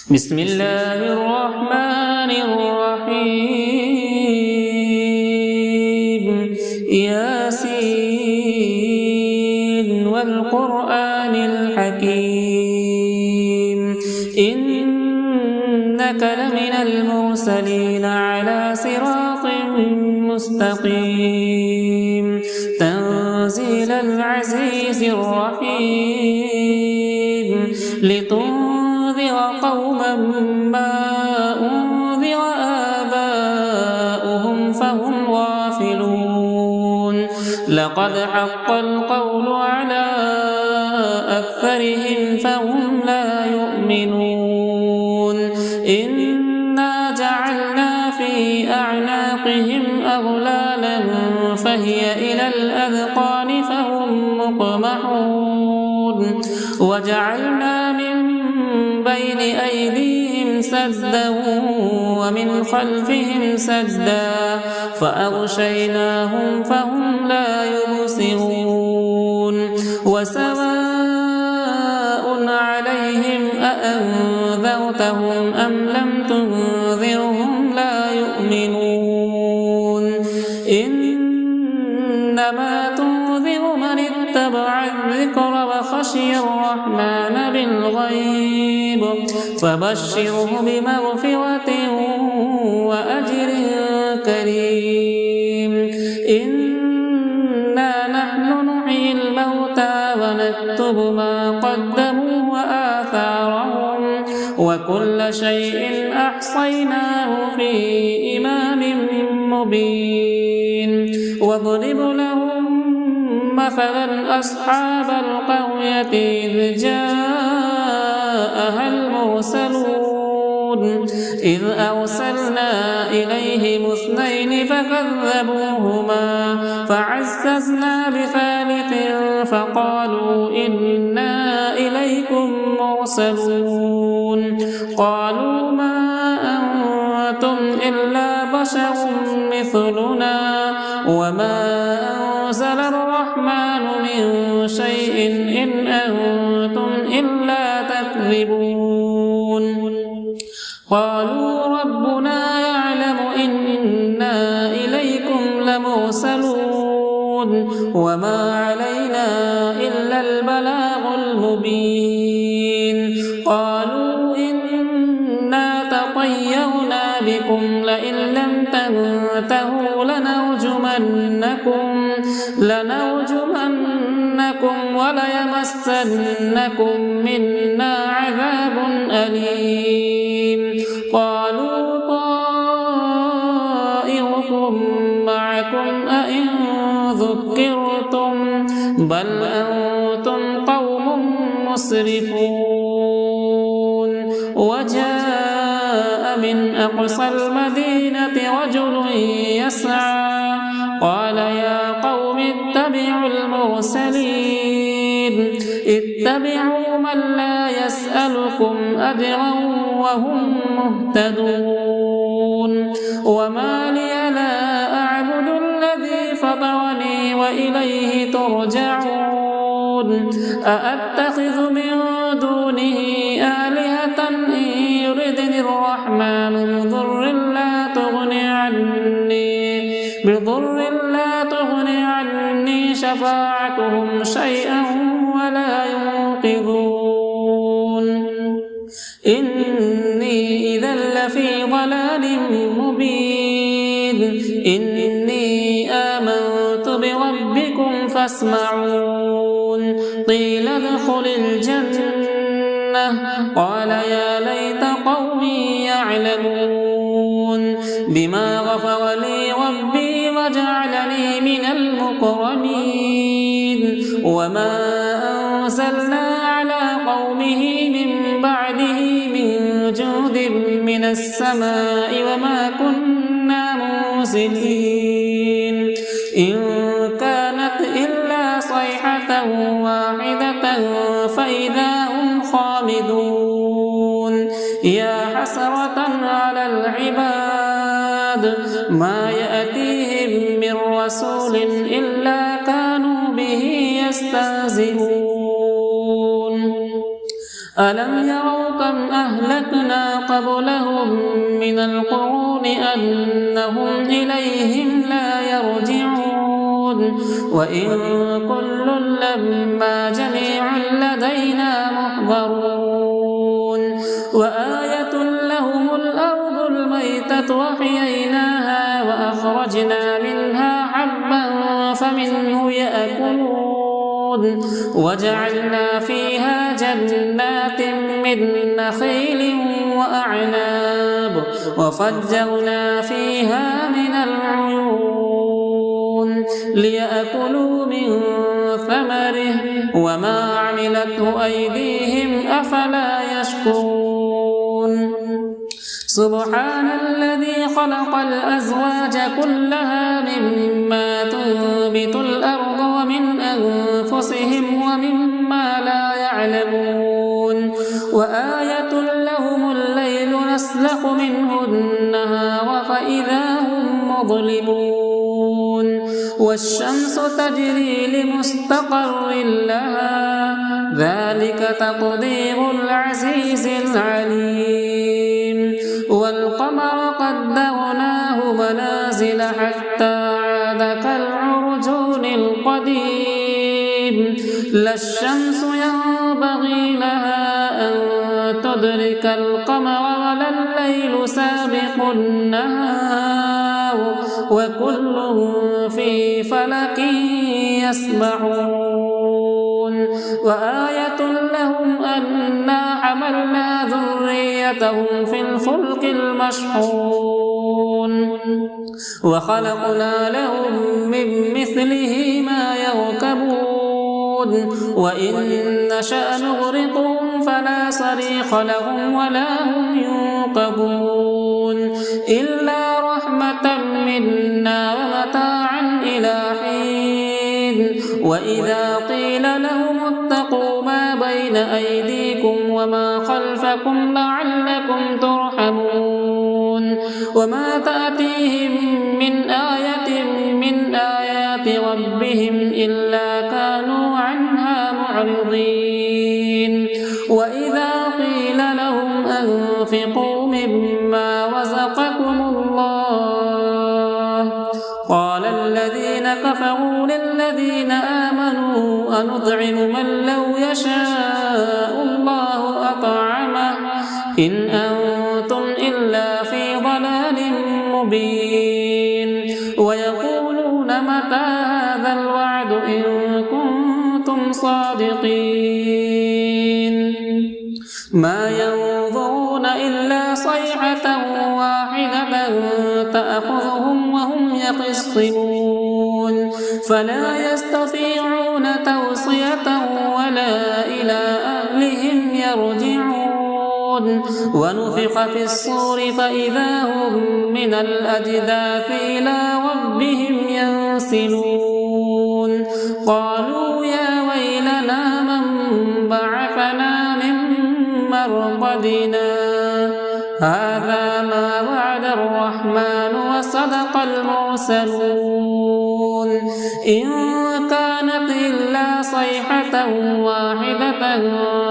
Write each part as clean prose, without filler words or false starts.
بسم الله الرحمن الرحيم ياسين والقرآن الحكيم إنك لمن المرسلين على صراط مستقيم تنزيل العزيز الرحيم لتنذر قوما ما أنذر آباؤهم فهم غافلون لقد حق القول على أكثرهم فهم لا يؤمنون إنا جعلنا في أعناقهم أغلالا فهي إلى الأذقان فهم مقمحون وجعلنا من بين أيديهم سدا ومن خلفهم سدا فأغشيناهم فهم لا يبصرون وسواء عليهم أأنذرتهم أم لم تنذرهم لا يؤمنون إنما تنذر من اتبع الذكر وخشي الرحمن بالغيب فبشره بمغفرة وأجر كريم إنا نحن نحيي الموتى ونكتب ما قدموا وآثارهم وكل شيء أحصيناه في إمام مبين واضرب لهم مثلا أصحاب القرية إذ جاءها المرسلون إذ أرسلنا إليهم اثنين فكذبوهما فعززنا بثالث فقالوا إنا إليكم مرسلون قالوا ما أنتم إلا بشر مثلنا وما أنزل الرحمن من شيء إن أنتم إلا تكذبون قالوا ربنا يعلم إنا إليكم لمرسلون وما علينا إلا البلاغ المبين قالوا إنا تطيرنا بكم لئن لم تنتهوا لنرجمنكم وليمسنكم منا عذاب أليم قالوا طائركم معكم أئن ذكرتم بل أنتم قوم مسرفون وجاء من أقصى المدينة رجل يسعى قال يا قوم اتبعوا المرسلين اتبعوا من لا يسألكم أجرا وهم مهتدون وما لي لا أعبد الذي فطرني وإليه ترجعون أأتخذ من دونه آلهة إن يردني الرحمن بضر لا تغني عني شفاعتهم شيئا ولا ينقذون إني إذا لفي ضلال مبين إني آمنت بربكم فاسمعون قيل ادخل الجنة قال يا ليت قومي يعلمون بما غفر لي ربي وجعلني من المكرمين وما أنزلنا على قومه من بعده من جود من السماء وما كنا منزلين إن كانت إلا صيحة واحدة فإذا هم خامدون يا حسرة على العباد ما يأتيهم من رسول إلا كانوا به يستهزئون ألم يروا كم أهلكنا قبلهم من القرون أنهم إليهم لا يرجعون وإن كل لما جميع لدينا محضرون وآية لهم الأرض الميتة وحييناها وأخرجنا منها حبا فمنه يأكلون وجعلنا فيها جنات من نخيل وأعناب وفجرنا فيها من العيون ليأكلوا من ثمره وما عملته أيديهم أفلا يشكرون سبحان الذي خلق الأزواج كلها مما تنبت الأرض ومن أنفسهم ومما لا يعلمون وآية لهم الليل نسلخ منه النهار فإذا هم مظلمون والشمس تجري لمستقر لها ذلك تقدير العزيز العليم والقمر قدرناه منازل حتى عاد كالعرجون القديم لا الشمس ينبغي لها أن تدرك القمر ولا الليل سابق النهار وكل في فلك يسبحون وآية لهم أنا حملنا ذريتهم في الفلك المشحون وخلقنا لهم من مثله ما يركبون وإن نشأ نغرقهم فلا صريخ لهم ولا هم ينقذون إلا رحمة منا ومتاعا إلى حين وإذا قيل لهم اتقوا ما بين أيديكم وما خلفكم لعلكم ترحمون وما تأتيهم من آية من آيات ربهم إلا كانوا عنها معرضين وإذا قيل لهم أنفقوا مما رزقكم الله قال الذين كفروا للذين آمنوا أنطعم من لو يشاء الله أطعمه إن أنتم إلا في ضلال مبين ويقولون متى هذا الوعد إن كنتم صادقين ما ينظرون إلا صيحة واحدة تأخذهم وهم يخصمون فلا يستطيعون توصية ولا إلى أهلهم يرجعون ونفخ في الصور فإذا هم من الأجداث إلى ربهم ينسلون قالوا يا ويلنا من بعثنا من مرقدنا هذا ما وعد الرحمن وصدق المرسلون إن كانت إلا صيحة واحدة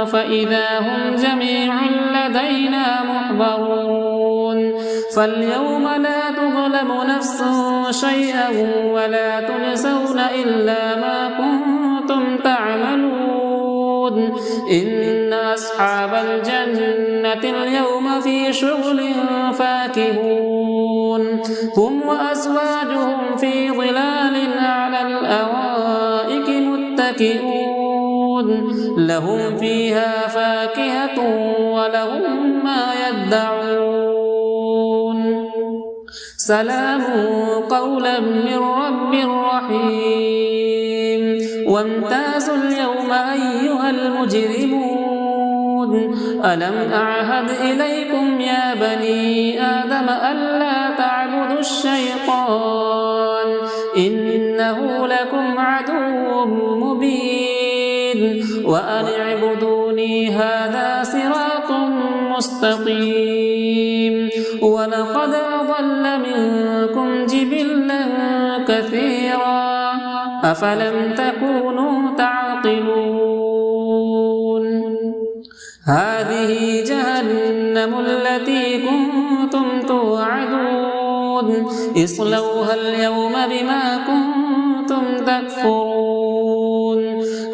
فإذا هم جميع لدينا محضرون فاليوم لا تظلم نفس شيئا ولا تجزون إلا ما كنتم تعملون إن أصحاب الجنة اليوم في شغل فاكهون هم وأزواجهم في ظلال على الأرائك متكئون لهم فيها فاكهة ولهم ما يدعون سلام قولا من رب رحيم وامتازوا اليوم أيها المجرمون ألم أعهد إليكم يا بني آدم ألا تعبدوا الشيطان إنه لكم عدو مبين وأن اعبدوني هذا صراط مستقيم ولقد أضل منكم جبلا كثيرا أفلم تكونوا تعقلون هذه جهنم التي كنتم توعدون اصلوها اليوم بما كنتم تكفرون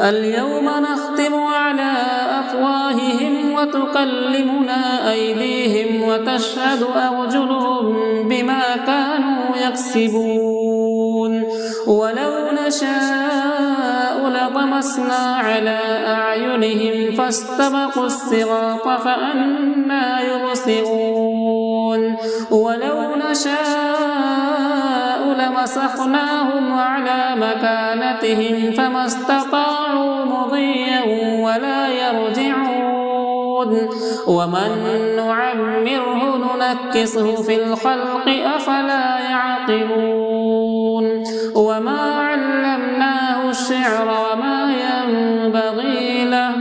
اليوم نختم على أفواههم وتكلمنا أيديهم وتشهد أرجلهم بما كانوا يكسبون ولو نشاء لطمسنا على أعينهم فاستبقوا الصراط فأنى يبصرون ولو نشاء لمسخناهم على مكانتهم فما استطاعوا مضيا ولا يرجعون ومن نعمره ننكسه في الخلق أفلا يعقلون وما علمناه الشعر وما ينبغي له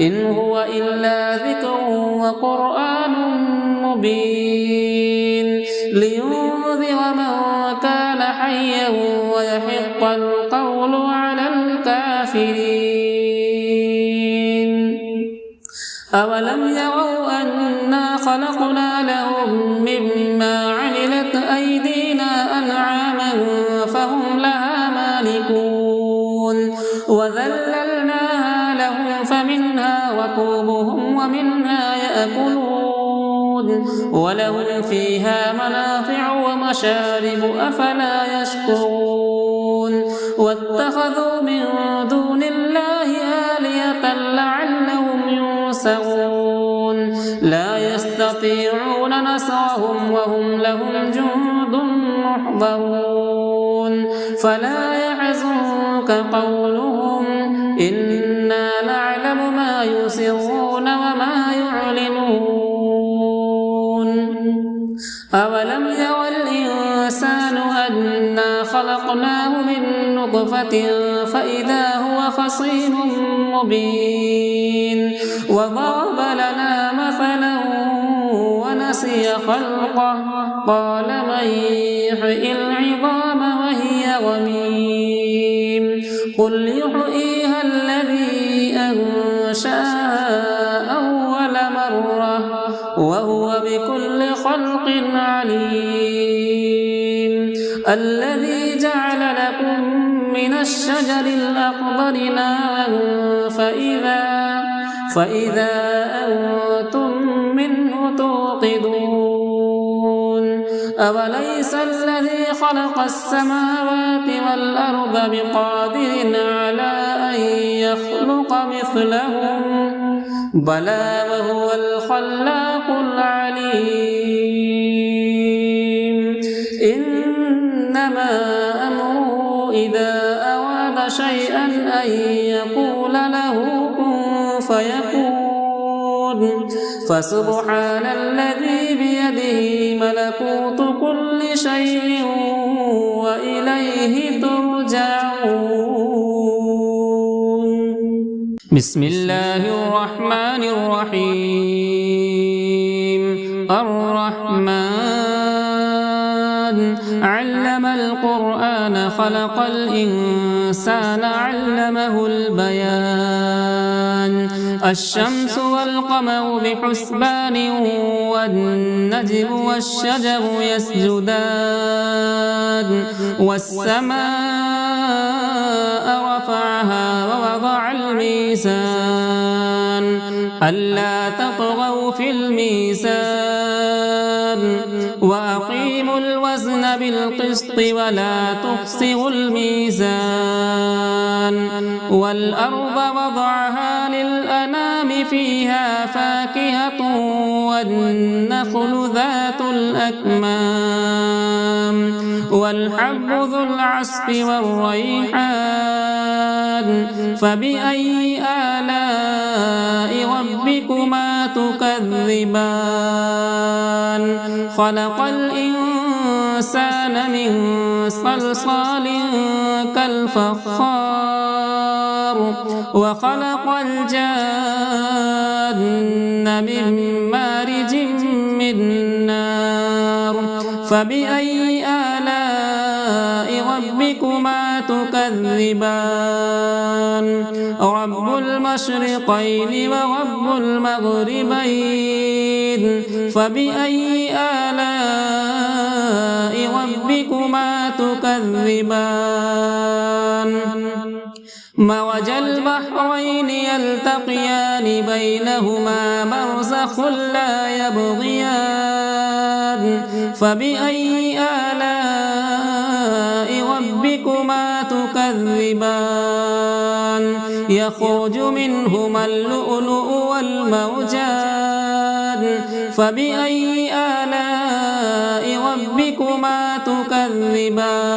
إن هو إلا ذكر وقرآن مبين لينذر من كان حيا ويحق القول على الكافرين أولم يروا أنا خلقنا لهم مما عملت أيدينا أنعاما فهم لها مالكون وذللناها لهم فمنها ركوبهم ومنها يأكلون ولهم فيها منافع ومشارب أفلا يشكرون واتخذوا من دون الله آلهة لعلهم ينصرون لا يستطيعون نصرهم وهم لهم جند محضرون فلا يحزنك قولهم إنا نعلم ما يسرون وما يعلنون أولم ير الإنسان أنا خلقناه من نطفة فإذا هو خصيم مبين وضرب لنا مثلا ونسي خلقه قال من يحيي العظام وهي رميم قل يحييها الذي أنشأها أول مرة وهو بكل خلق عليم الذي جعل لكم من الشجر الأخضر نارا فإذا أنتم منه توقدون أوليس الذي خلق السماوات والأرض بقادر على أن يخلق مثلهم بلى وهو الخلاق العليم إنما أمره إذا أراد شيئا أن يقول له كن فيكون فسبحان الذي بيده ملكوت كل شيء وإليه ترجعون بسم الله الرحمن الرحيم الرحمن علم القرآن خلق الإنسان علمه البيان الشمس والقمر بحسبان والنجم والشجر يسجدان والسماء رفعها ووضع الميزان ألا تطغوا في الميزان وأقيموا الوزن بالقسط ولا تخسروا الميزان والأرض وضعها للأنام فيها فاكهة والنخل ذات الأكمام والحب ذو العصف والريحان فبأي آلاء ربكما تكذبان خلق الإنسان من صلصال كالفخار وخلق الجان من مارج من نار فبأي آلاء ربكما تكذبان رب رب المشرقين ورب المغربين فبأي آلاء ربكما تكذبان مرج البحرين يلتقيان بينهما برزخ لا يبغيان فبأي آلاء ربكما تكذبان يخرج منهما اللؤلؤ والمرجان فبأي آلاء ربكما تكذبان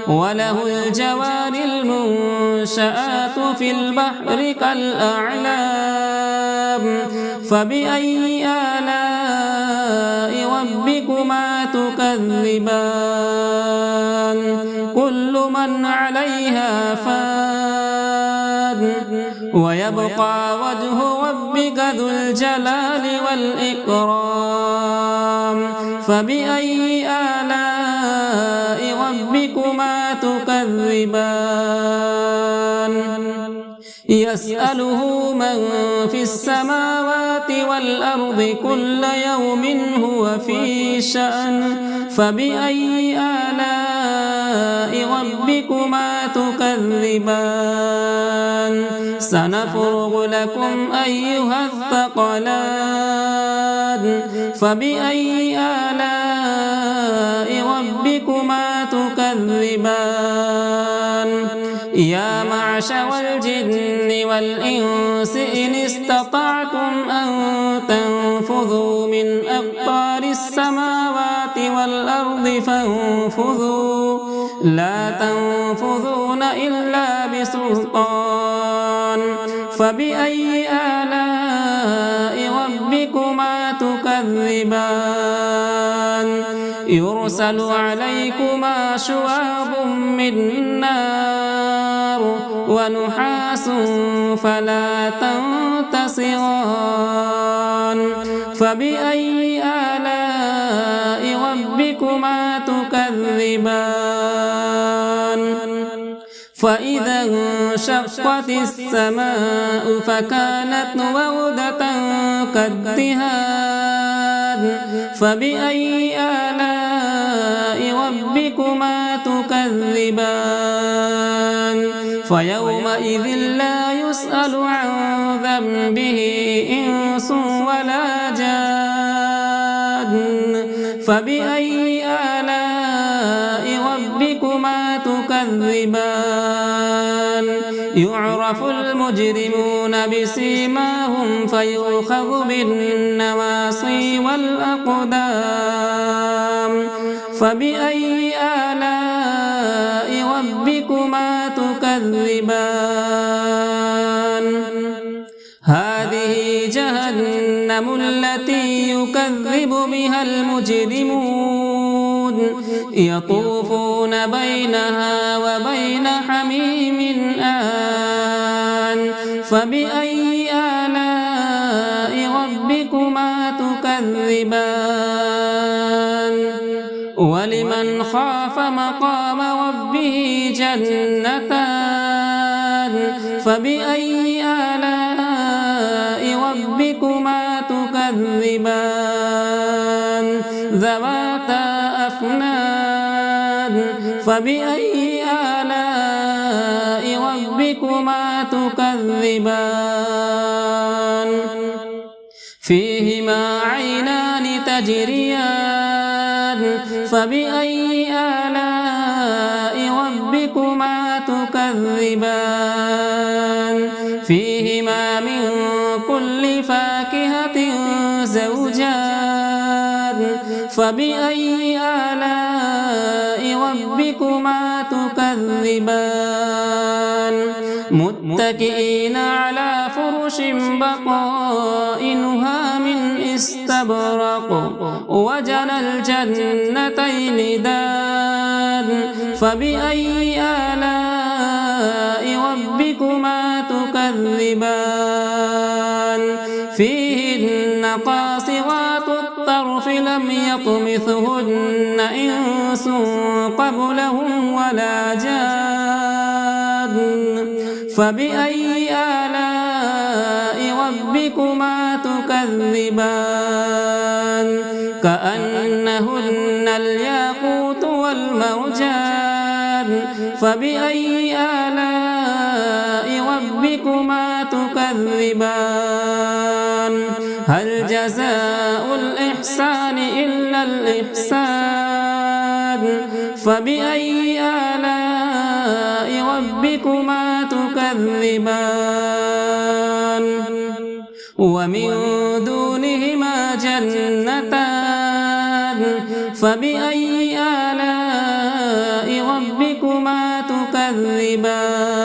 وله الجوار المنشآت في البحر كالأعلام فبأي آلاء ربكما تكذبان كل من عليها فان ويبقى وجه ربك ذو الجلال والإكرام فبأي آلاء ربكما تكذبان يسأله من في السماوات والأرض كل يوم هو في شأن فبأي آلاء ربكما تكذبان سنفرغ لكم أيها الثقلان فبأي آلاء ربكما تكذبان يا معشر الجن والإنس إن استطعتم أن تنفذوا من أقطار السماوات والأرض فانفذوا لا تنفذون إلا بسلطان فبأي آلاء ربكما تكذبان يرسل عليكما شواظ من نار ونحاس فلا تنتصران فبأي آلاء ربكما تكذبان فإذا انشقت السماء فكانت وردة كالدهان فبأي آلاء ربكما تكذبان فيومئذ لا يسأل عن ذنبه إنس ولا جان فبأي آلاء ربكما تكذبان يعرف المجرمون بسيماهم فيؤخذ بالنواصي والأقدام فبأي آلاء ربكما تكذبان هذه جهنم التي يكذب بها المجرمون يطوفون بينها وبين حميم آن فبأي آلاء ربكما تكذبان ولمن خاف مقام ربه جنتان فبأي آلاء ربكما تكذبان ذواتا أفنان فبأي آلاء ربكما تكذبان فيهما عينان تجريان فبأي آلاء ربكما تكذبان فيهما من كل فاكهة زوجان فبأي آلاء ربكما تكذبان متكئين على فرش بطائنها من استبرق وجنى الجنتين دان فبأي آلاء ربكما تكذبان فيهن قاصرات الطرف لم يطمثهن إنس قبلهم ولا جان فبأي آلاء ربكما تكذبان كأنهن الياقوت والمرجان فبأي آلاء ربكما تكذبان هل جزاء الإحسان إلا الإحسان فبأي آلاء ربكما تكذبان ومن دونهما جنتان فبأي آلاء ربكما تكذبان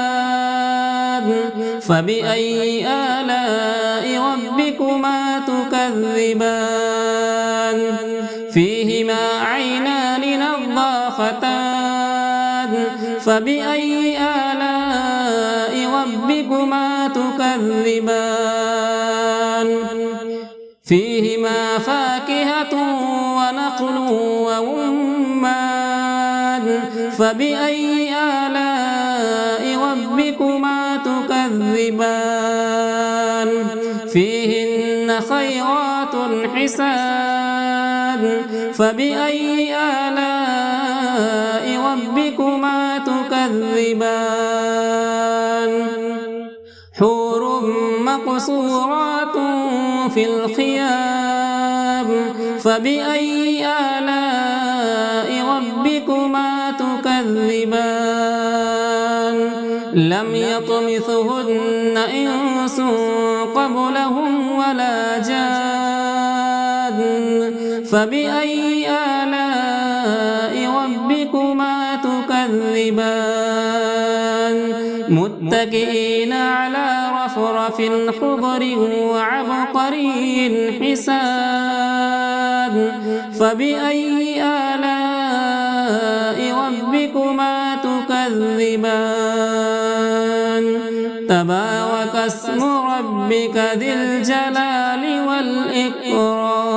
مدهامتان فبأي آلاء ربكما تكذبان فيهما عينان نضاختان فبأي آلاء ربكما تكذبان فيهما فاكهة ونخل ورمان فبأي آلاء ربكما تكذبان فيهن خيرات حسان فبأي آلاء ربكما تكذبان حور مقصورات في الخيام فبأي آلاء ربكما تكذبان لم يطمثهن إنس قبلهم ولا جان فبأي آلاء ربكما تكذبان متكئين على رفرف خضر وعبقري حسان فبأي آلاء ربكما تكذبان تبارك اسم ربك ذي الجلال والإكرام